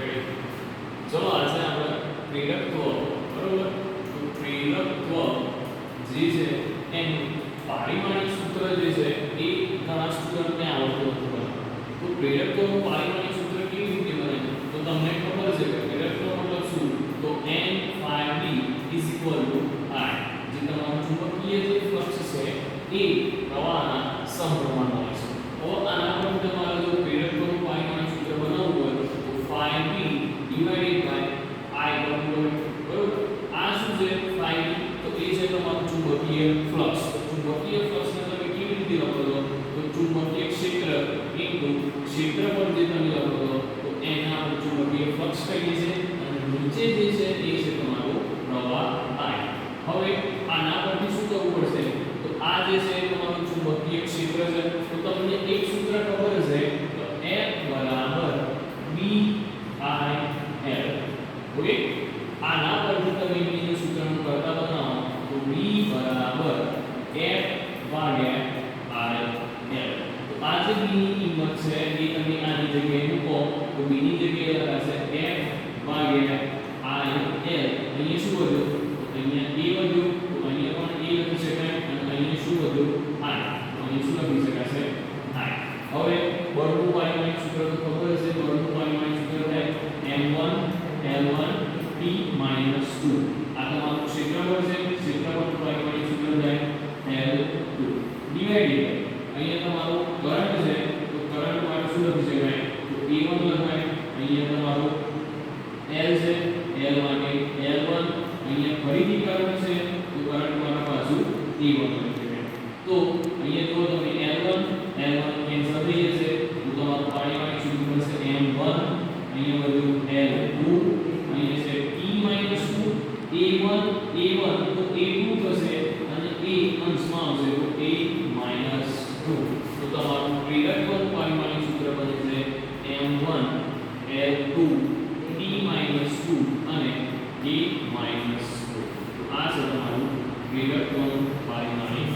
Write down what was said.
ready ચલો આજે આપણે પ્રેરકત્વ બરોબર તો પ્રેરકત્વ જે છે એનું પારિમાણિક સૂત્ર જે છે એ ઘણા સ્ટુડન્ટને આવડતું નથી તો પ્રેરકત્વનું પારિમાણિક સૂત્ર કેવી રીતે બને તો તમને ખબર છે કે પ્રેરકત્વ મતલબ શું તો N∅B = I જે તમારું ચુંબકીય જે ફ્લક્સ છે એ પ્રવાહના સમપ્રમાણમાં હોય છે તો આના પર તમારે જો પ્રેરકત્વનું પારિમાણિક સૂત્ર બનાવવું હોય તો ∅B / I બરોબર આ શું છે ∅B તો એ છે તમારું ચુંબકીય ફ્લક્સ ચુંબકીય ફ્લક્સને તમે કેવી રીતે લખો છો તો ચુંબકીય ક્ષેત્ર ક્ષેત્રફળ જે તમે લખો છો તો એને આપણે ચુંબકીય ફ્લક્સ કહીએ છીએ અને નીચે જે છે એ છે તમારો પ્રવાહ I હવે આના પરથી શું કરવું પડશે તો આ જે છે તમારું ચુંબકીય ક્ષેત્ર છે તો તમને એક સૂત્ર ખબર છે તો F = BIL ઓકે આના પરથી તમે બીજું સૂત્રનું કરતા બનાવો તો B = F/RL તો આ જે B ની કિંમત છે એ તમે આની જગ્યાએ મૂકો તો B ની જગ્યાએ લખાશે F/RL અહીંયા શું વધ્યું તો અહીંયા A વધ્યું તો અહીંયા પણ A લખી શકાય અને અહીંયા શું વધ્યું I તો અહીંયા શું લખી શકાશે I હવે બળનું પારિમાણિક સૂત્ર તો ખબર હશે બળનું પારિમાણિક સૂત્ર થાય m1 L1 T - 2 આ તમારું ક્ષેત્રફળ છે ક્ષેત્રફળનું પારિમાણિક સૂત્ર થાય L2 ડિવાઇડેડ અહીંયા તમારું કરંટ છે તો કરંટ માટે શું લખી શકાય તો A1 લખાય અહીંયા તમારું L છે L માટે L1 અહીંયા ફરીથી કરંટ છે તો કરંટ માટે પાછું A1 લખી શકાય તો અહીંયા જો તમે L1 કેન્સલ થઈ જશે તો તમારું પારિમાણિક સૂત્ર બનશે m1 અહીંયા બધું L2 અહીંયા છે T - 2 A1 તો A2 થશે અને A અંશમાં આવશે તો A - 2 તો તમારું પ્રેરકત્વનું પારિમાણિક સૂત્ર બને છે m1 L2 T - 2 અને A - 2 તો આ છે તમારું પ્રેરકત્વનું પારિમાણિક